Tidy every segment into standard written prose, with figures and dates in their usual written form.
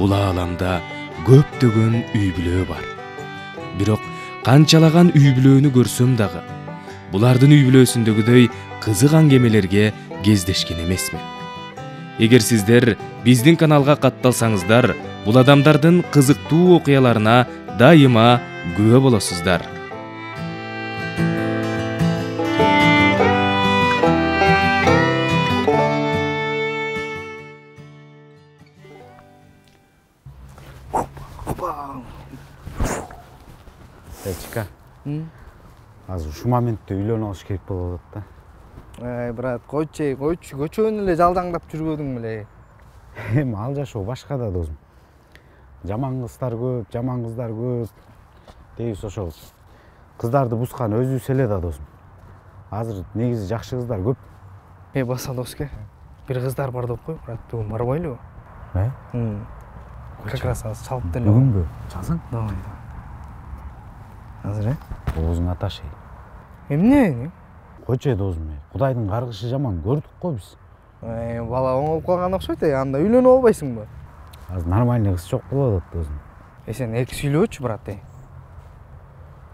бул ааламда көптөгөн үй бүлө бар. Бирок канчалаган үй бүлөнү көрсөм дагы, булардын үй бүлөсүндөгүдөй кызык аңгемелерге кездешкен эмесмин. Эгер сиздер биздин каналга катталсаңыздар, бул адамдардын кызыктуу окуяларына дайыма күбө болосуздар. Чика. Азыр ушул моментте үйлөнүп алыш керек болуп атат да. Брат, койчу, көчөнү эле жалдаңдап жүрбөдүң беле. Эми ал жашоо башка да досум. Жаман кыздар көп дейбиз ошол. Кыздарды бускан өзүбүз эле да досум. Азыр негизи жакшы кыздар көп. Баса доске. Бир кыздар бар деп кой, брат, бүгүн барбайлыбы? Как раз азыр чалып деле. Бүгүнбү? Чалсаң? Давай. Азыр, Оозуңа ташый. Эмне? Койчу досум, Кудайдын каргышы жаман, көрдүк го биз. Бала оңолуп калган окшойт, анда үйлөнүп албайсыңбы? Азыр нормальный кыз жок болуп атат досум. Сен эки сүйлөөчү, брат.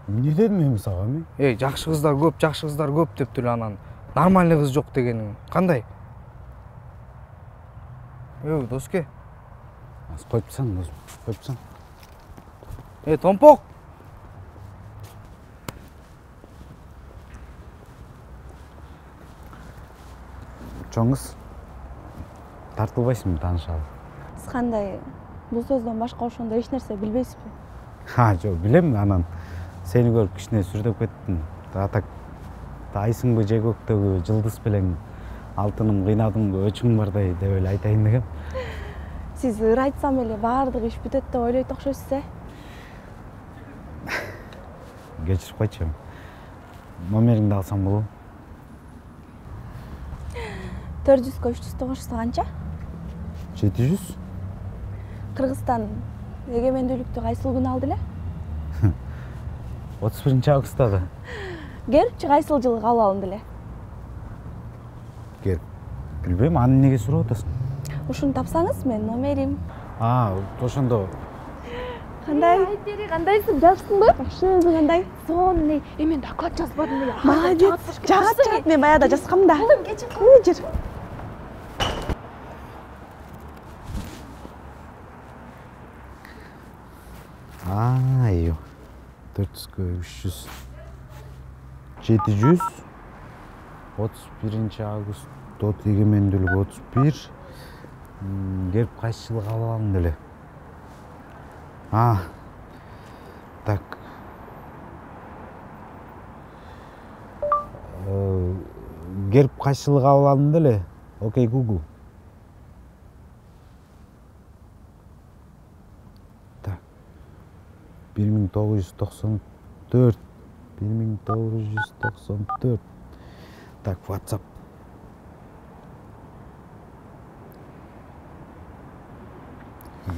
Эмне дедим эми сага мен? Жакшы кыздар көп деп эле анан нормальный кыз жок дегениң кандай? Доске. Аз койпсаң досум, койпсаң. Томпок. Чоң кыз. Тартылбайсыңбы таанышалы? Сиз кандай? Бул сөздөн башка ошондо эч нерсе билбейсизби? Жок, билем, анан сени көрүп кичине сүрдөп кеттим. Так айсыңбы же көктөгү жылдыз белең алтыным кыйнадыңбы өчүң бардай деп эле айтайын дегем. Сиз ыр айтсам эле баардыгы иш бүтөт деп ойлойт окшойсуз, Кечирип койчу. Номериңди алсам болобу? 400-кө 390 канча? 700? Кыргызстан эгемендүүлүктү кайсыл күнү алды эле? 31-августта да. Келипчи кайсыл жылы кабыл алынды эле? Билбейм, аны эмнеге сурап атасың? Ушуну тапсаңыз, мен номерим. Ошондо. Кандай? Айтери, кандайсың? Жакшысыңбы? Жакшы, өзү кандай? Сонун, мен доклад жазбадым эле. Молодец. Жакшы, мен баягыда жазгам да. Улым, кечир. Жүр. Айо. 400-кө 300. 700. 31-август. Дот эгемендүүлүк 31. Келип кайсы жылы кабыл алынды эле? Так. Келип кайсы жылы кабыл алынды эле? Окей, Google. Так. 1994. 1994. Так, WhatsApp.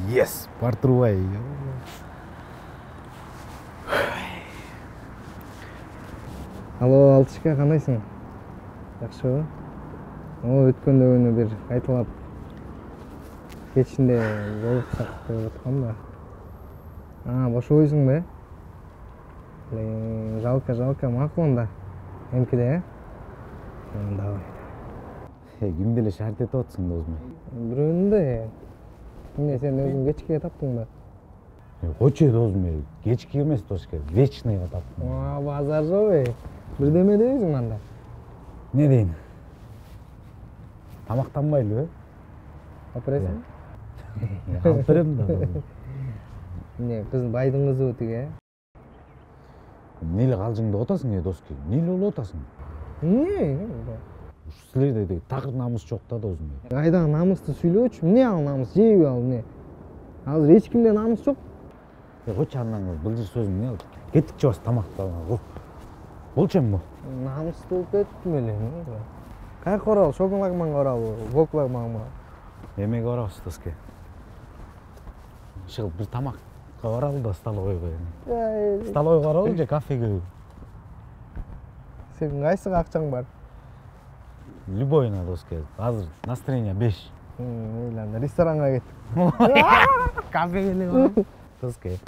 Yes, бар турбай. Алло, Алтышка, кандайсың? Жакшыбы? Өткөндө күнү бир айтылап кетишинде жолуксак деп аткам да. Бошобойсуңбу, Жалко, макул анда. Эмкиде, Давай. Кимди эле шарт этип атсың досум? Бирөөнү эмне, сен өзүң кечке таптыңбы? Койчу досум, кечки эмес доске, вечныйга таптым. Базар жок, бирдеме дейсиң анда? Не дейин? Тамактанбайлыбы? Алып бересиң? Алып берем да. Эмне, кыз байдын кызыбы тиги, Эмне эле калжыңдап атасың, доске? Эмне эле болуп атасың? Эмне? Силерде такыр намыс жок да досум. Кайдагы намысты сүйлөөчү, эмне ал намыс, жейби ал эмне? Азыр эч кимде намыс жок. Койчу андан былжыр сөзүң эмне? Кеттик жабас тамактанга. Болчу эми бу? Намыстуу болуп кеттим эле. Кайка барабыз? Шопинглагманга барабы? Воклагманга? Эмеге барабыз доске? Чыгып бир тамакка баралы да столовойго. Столовойго барабы же кафеге? Сенин кайсыга акчаң бар? Любойуна доске. Азыр настроение 5. Мейлі анда ресторанға кеттік. Кафеге эле барам. Кыз кеп.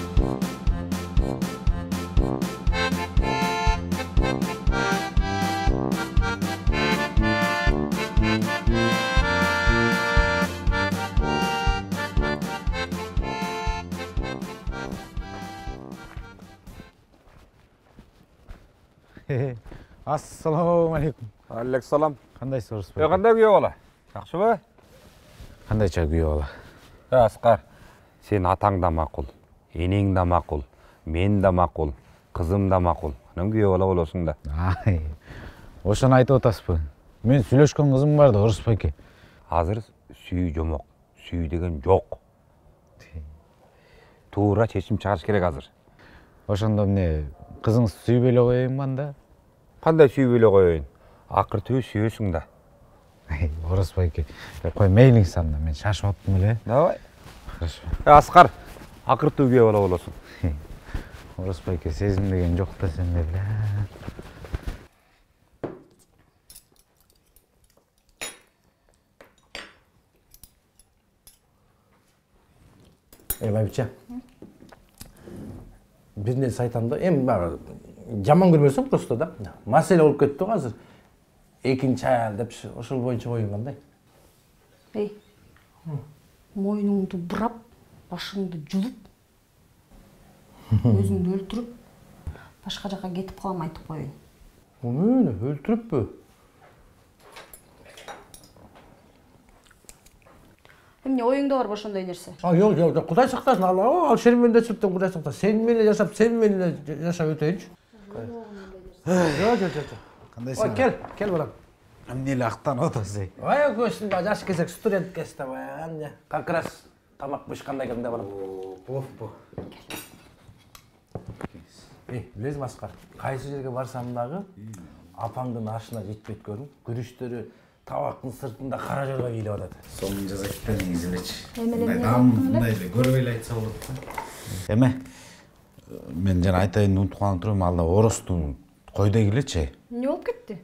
Assalomu alaykum. Alayhissalom. Qandaysiz O'risbek? Qanday kuyov bola? Yaxshimi? Qandaycha kuyov bola? Asqar, sen atang da ma'qul, enang da ma'qul, men da ma'qul, qizim da ma'qul. Nima kuyov bola bo'lasan da? Ay. Ошону айтып атасызбы? Мен сүйлөшкөн кызым бар да, Орусбек эке. Азыр сүй жомок, сүй деген жок. Туура чечим чыгарыш керек азыр. Ошондо эмне, кызыңызды сүйбөй эле коеюнбу анда? Кандай сүйбөй эле коеюн? Акыр түбү сүйөсүң да. Орусбек эке. Кой мейлиңиз анда, мен шашып аттым эле. Давай. Хорошо. Асқар, акыр түбү күйөө бола болосуң. Орусбек эке, сезим деген жок да сенде эле. Байбиче, бир нерсе айтам да, эми баягы жаман көрбөсөң просто да. Маселе болуп кетти го азыр. Экинчи аял депчи, ошол боюнча коюң кандай? Эй, мойнуңду бурап, башыңды жулуп, өзүңдү өлтүрүп, башка жака кетип калам айтып коеюн. Мени өлтүрүппү? Эмне оюңда барбы ошондой нерсе? Жок, жок, Кудай сактасын. Ал шермендечиликтен Кудай сактасын. Сен менен жашап, сен менен жашап өтөйүнчү. Жок. Кандайсың? Кел балам. Эмне эле актанып атасыз? Ай, көзсүн ба, жаш кезек студент кезде ба, как раз тамак бышкандай келдим да балам. Билесиңби Аскар, кайсы жерге барсам дагы апаңдын ашына жетпейт көрүң. Күрүштөрү табактын сыртында кара жорго кийилип атат. Сонун жаза кетпедиңиз элечи. Мындай эле көрбөй эле айтса болот да. Эме, мен жана айтайын унутуп калып турмун, алда оросту койдой келечи. Эмне болуп кетти?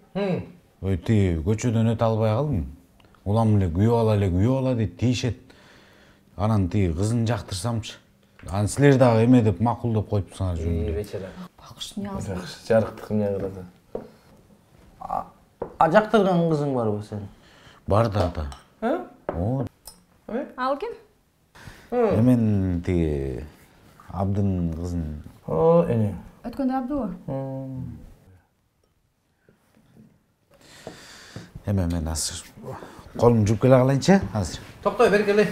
Ой, ти көчөдөн өтө албай калдым. Улам эле күйөө ала дейт, тийишет. Анан ти кызын жактырсамчы. Анан силер дагы эме деп макулдоп коюпсуңар жөнүндө. Вечера. Багыш не азыр. Жарыктык эмне кылат? Жактырган кызың барбы сен? Бар да ата. Ал ким? Эмен ти Абдын кызын. Эне. Өткөндө Абдуба? Эме мен азыр колумду жууп келе калайынчы, азыр. Токтой, бери кел.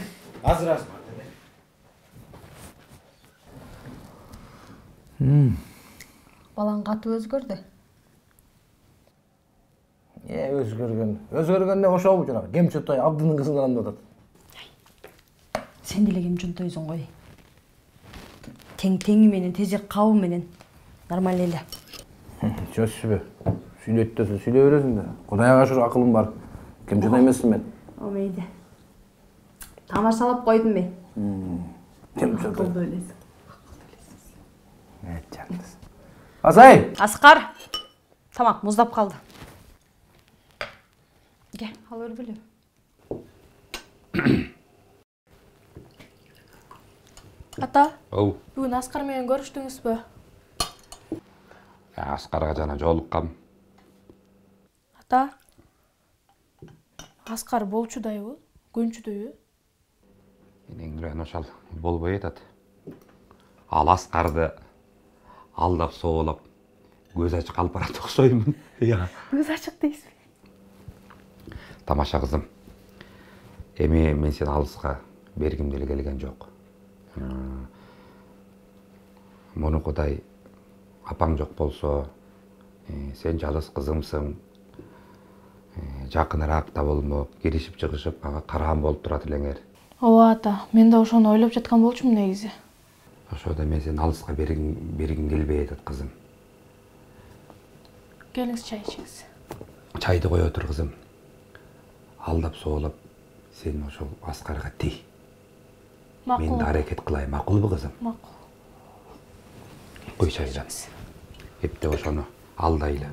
Азыр. Балаң катуу өзгөрдү. Өзгөргөндө ошол жана кемчотой Абдынын кызын алам деп атат. Сен деле кемчонтойсуң ғой. Теңи менен, тезек кабы менен нормаль эле. Сөзсүзбү. Сүйлөйт десең сүйлөй бересиң да. Кудайга шүгүр акылым бар. Кемчотой эмесмин мен. О мейли. Тамашалап койдум мен. Кемчотой. Акылдуу элесиң. Жандыс. Асай! Аскар! Тамак муздап калды. Ге, ал өрбөлө. Ата, Оу. бүгүн Аскар менен көрүштүңүзбү? Асқарға жана жолуккам. Ата, Аскар болчудайбы? Көнчүдөйбү? Энең бирен ошол болбой атат. Ал Асқарды алдап соолап, көз ачык алып барат окшоймун. Көз ачык дейсизби? Тамаша кызым. Эми мен сени алыска бергим деле келген жок. Муну Кудай апаң жок болсо, сен жалгыз кызымсың. Жакыныраак да болмок, киришип чыгышып, мага караан болуп турат элеңер. Ооба ата, мен да ошону ойлоп жаткан болчумун негизи. Ошондо мен сени алыска бергим келбей атат кызым. Келиңиз чай ичиңиз. Чайды кое тур кызым. Алдап соолап, сен ошол Аскарга тий. Мен да аракет кылайын, макулбу кызым? Макул. Кой чайдан. Эптеп ошону алдайлы.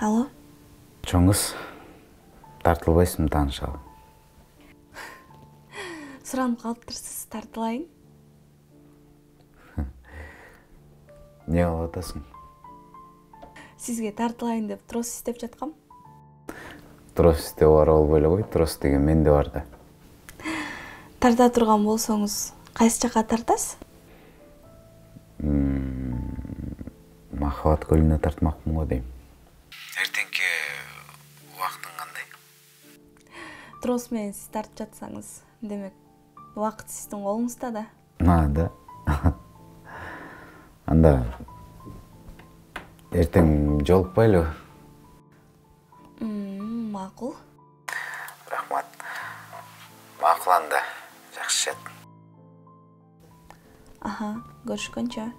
Алло, Чоң кыз, тартылбайсың таанышалы. суранып калыптырсыз, тартылайын. Не кылып атасың? Сизге тартылайын деп трос издеп жаткам. Трос издеп бар болбой эле кой, трос деген менде бар да. Тарта турган болсоңуз, кайсы жакка тартасыз? Махабат көлүнө тартмакмын го дейм. Эртеңки убактың кандай? Трос менен сиз тартып жатсаңыз, демек убакыт сиздин колуңузда да. Да. Анда эртең жолукпайлыбы? Макул. Рахмат. Макул анда. Жакшы жат. Аха, көрүшкөнчө.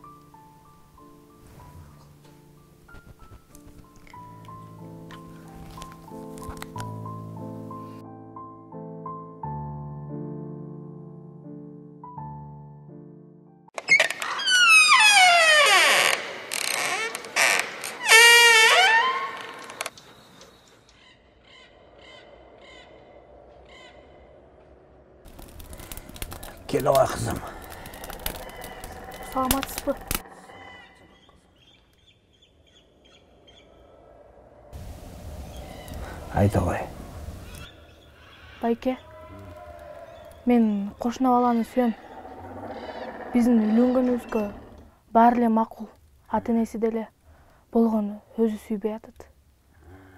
Kelo kızım. Саламатсызбы? Айта ғой. Байке, мен кошуна баланы сүйөм. Биздин үйлөнгөнүбүзгө баары эле макул. Ата энеси деле болгону өзү сүйбөй атат.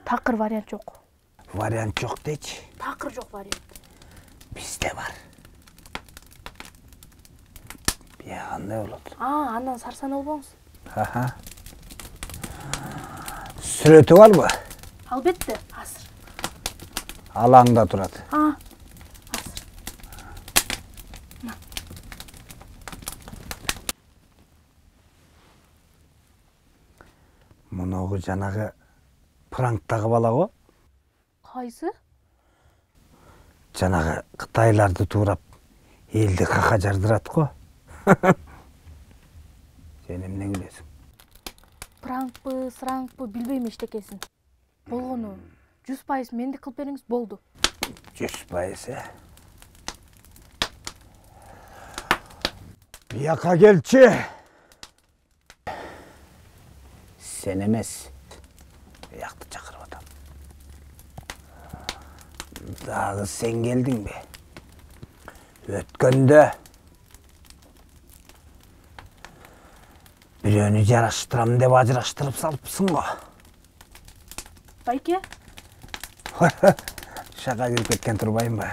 Такыр вариант жок. Вариант жоқ дейчи. Такыр жок вариант. Bizde var. Ya кандай болот? Андан сарсан болбоңуз. Аха. Сүрөтү барбы? Албетте, азыр. Алаңда турат. Азыр. Муногу жанагы пранктагы бала го. Кайсы? Жанагы Кытайларды туурап элди кака жардырат го. Сен эмне күлөсүң? Пранкпы, сраңкпы билбейм эчтекесин. Болгону 100% мендик кылып бериңиз болду. 100%. Бияка келчи. Sen emez. Biyakты чакырып атам. Дагы sen келдиң бе? Өткөндө бирөөнү жараштырам деп ажыраштырып салыпсың го. Байке? Шака кирип кеткен турбайынбы?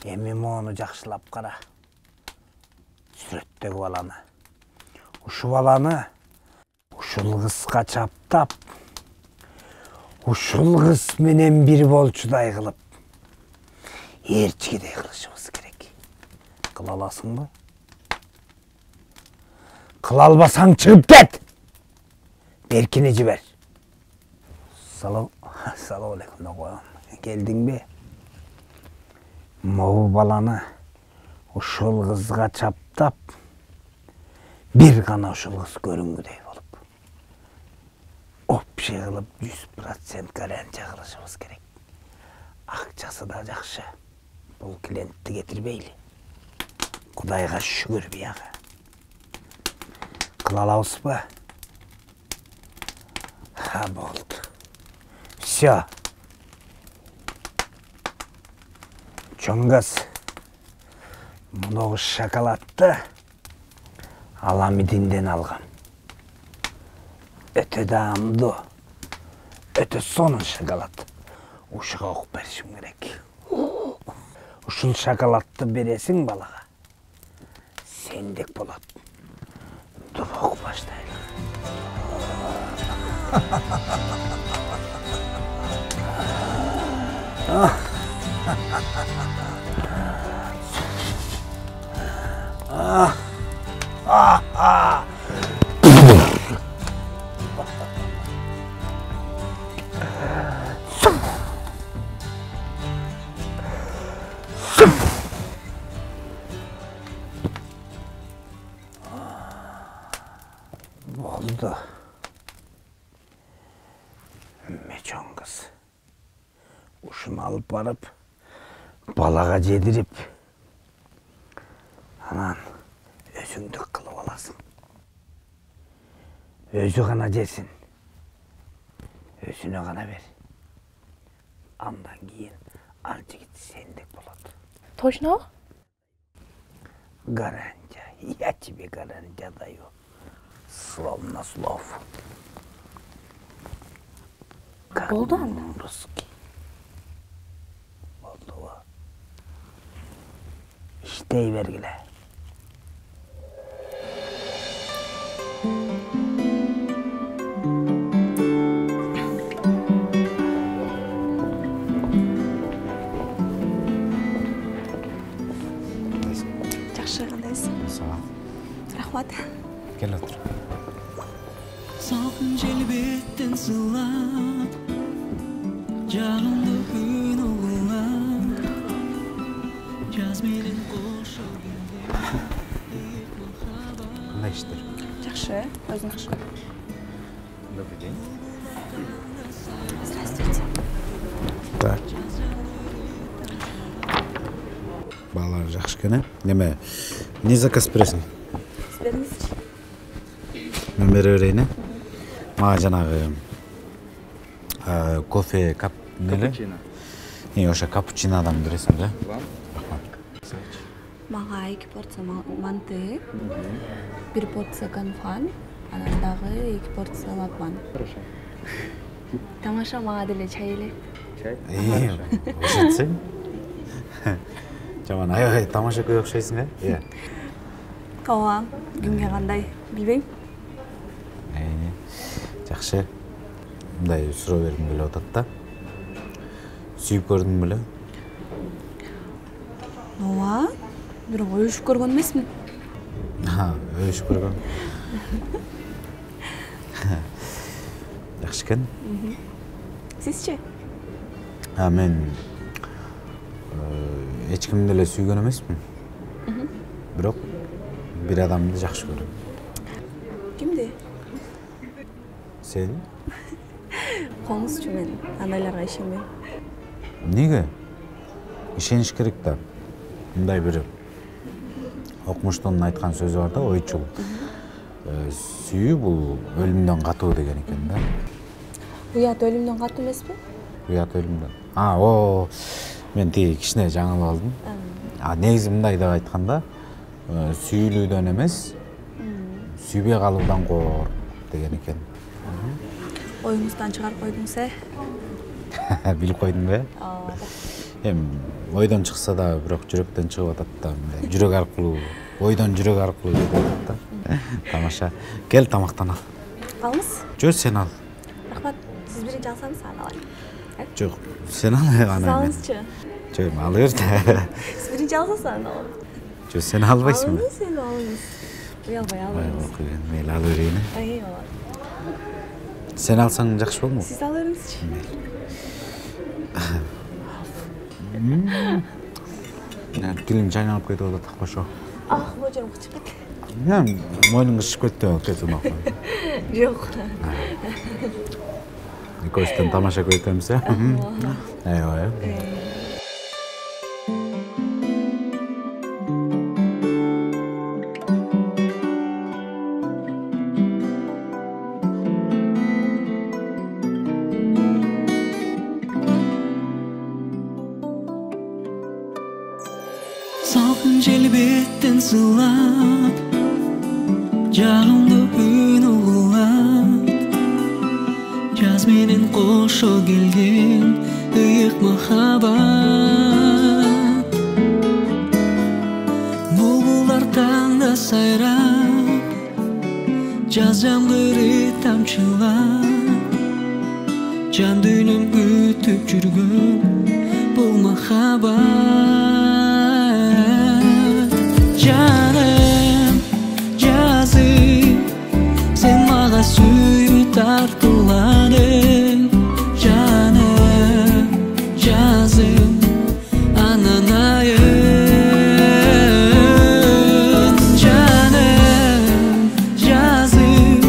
Эми мону жакшылап кара. Сүрөттөгү баланы. Ушу баланы ушул кызга чаптап, ушул кыз менен бир болчудай кылып, ээрчигидей кылышыбыз керек. Кыла аласыңбы? Кыла албасаң чыгып кет. Беркини жибер. Салам алейкум да коем. Келдиң бе? Могу баланы ушул кызга чаптап, бир гана ушул кыз көрүнгүдөй болуп, общий кылып 100% гарантия кылышыбыз керек. Акчасы да жакшы. Бул клиентти кетирбейли. Кудайга шүгүр бияга. Кыла алабызбы? Болду. Всё. Чоң кыз, муногу шоколадты Аламидинден алгам. Өтө даамдуу, өтө сонун шоколад. Ушуга окуп беришим керек. Ушул шоколадты бересиң балага, сендик болот. Окуп баштайлы. Oldu da. Meçon kız. Uşunu alıp barıp balaga yedirip anan özündük kılıp alasın. Özü gana yesin. Özüne gana ver. Andan keyin al jigit sendek болады. Точно? Гарантия. Я тебе гарантия даю. Слово на слово. Как Болды анда. Русский. Болды ғой. İştey бергиле. Жакшы, кандайсың? Сага. Рахмат. Кел отур. Salkın celbetten sılap Canımda gün oğulan Cazmenin koşu Кандай иштер? Жакшы, өзүң жакшы. Добрый день. Здравствуйте. Так. Балалар жакшы экен, э? Неме? Не заказ бересиң? Бериңизчи. Мен бере берейин, э? Мага жанагы кофе кап неле? Ошо капучинодан бересиң да? Мага 2 порция манты, 1 порция конфан, анан дагы 2 порция лапман. Хорошо. Тамаша, мага деле чай эле. Чай? Ошентсең? Жаман, аябай тамашакөй окшойсуң, э? Иә. Ооба, кимге кандай билбейм. Жакшы. Мындай суроо бергим келип атат да. Сүйүп көрдүң беле? Ооба, бирок өбүшүп көргөн эмесмин. Өбүшүп көргөн. Жакшы экен. Сизчи? Мен эч кимди эле сүйгөн эмесмин. Бирок бир адамды жакшы көрөм. Кимди? Сени? Коңузчу мен, андайларга ишенбейм. Неге? Ишениш керек да. Мындай бир окумуштун айткан сөзү бар да, ойчул. Сүйүү бул өлүмдөн катуу деген экен да. Уят өлүмдөн катуу эмеспи? Уят өлүмдөн. Мен тиги кичине жаңылып алдым. Негизи мындай деп айтканда, сүйүлүүдөн эмес, сүйбөй калуудан коор деген экен. Оюңуздан чыгарып койдуңуз, э? Билип койдуң бе? Ойдон чыкса да, бирок жүрөктөн чыгып атат да. Жүрөк аркылуу, ойдон жүрөк аркылуу деп атат да. Тамаша. Кел тамактаналы. Алыңыз. Жок, сен ал. Рахмат. Сиз биринчи алсаңыз, аны алайын. Жок, сен ал ана. Сиз алыңызчы. Жок, ала бер. Сиз биринчи алсаңыз, аны алам. Жок, сен албайсыңбы? Алыңыз, сен алыңыз. Уялбай алыңыз. Мейли ала берейин. Ооба. Сен алсаң жакшы болмок? Сиз ала бериңизчи. Тилим чайналып кетип атат, кошо. Мойнуң кычып кетти. Мойнуң кычып кетти, кетип унакка. Жок. Экөөбүздөн тамаша көрөбүз, э? Ооба. Salkın celbetten sılap Canımda gün oğulan Cazmenin koşu gelgen Iyik mahabat Bulgular tanda sayrap Caz jamgırı tamçılap Can dünüm ütüp жүргөн Bu mahabat Canım, cazım Sen mağa suyu tartılanım Canım, cazım Ananayım Canım, cazım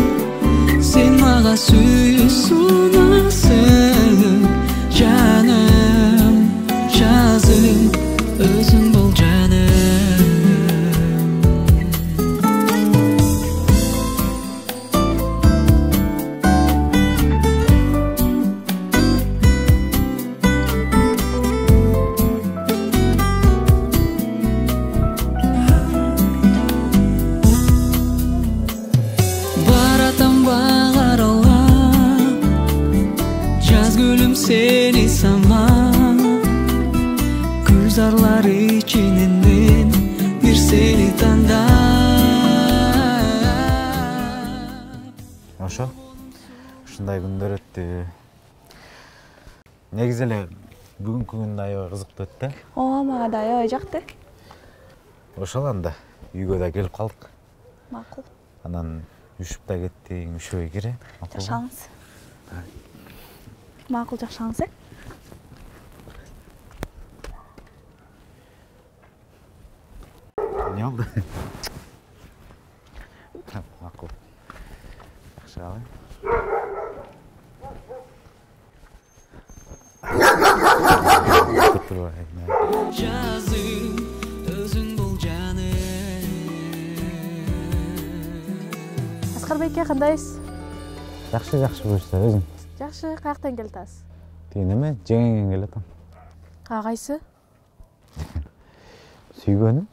seni sanmam. Gülzarlar içinden bir seni tanıdam. Ошо ушундай күндөр өттү. Негизи эле бүгүнкү күн аябай кызыктуу өттү. Ооба, мага да аябай жакты. Ошол анда үйгө да келип калдык. Макул. Анан үшүп да кеттик, үшөбөй кире. Жакшаңыз. Макул, жакшаңыз, э? Не болду? Макул. Жакшы алай. Жазым өзүң бул жаным. Аскар байке, кандайсыз? Жакшы буюрса өзүң. Жакшы, каяктан келатасыз? Тиги неме жеңеңен келатам. Кайсы? Сүйгөнүм.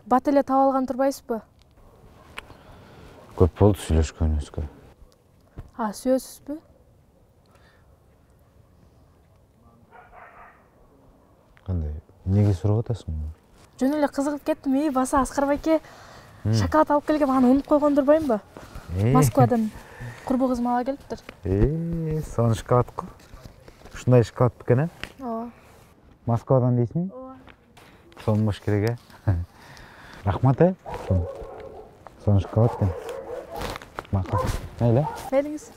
Бат эле таап алган турбайсызбы? Көп болду сүйлөшкөнүбүзгө. Сүйөсүзбү? Кандай? Эмнеге сурап атасың? Жөн эле кызыгып кеттим. Баса Аскар байке шоколад алып келген, аны унутуп койгон турбаймынбы? Москвадан курбу кызым ала келиптир. Сонун шоколадкы. Ушундай шоколад бекен, э? Ооба. Москвадан дейсиңби? Ооба. Сонун болуш керек, э? Рахмат, э? Сонун шоколад экен. Макул. Мейли. Мейлиңиз.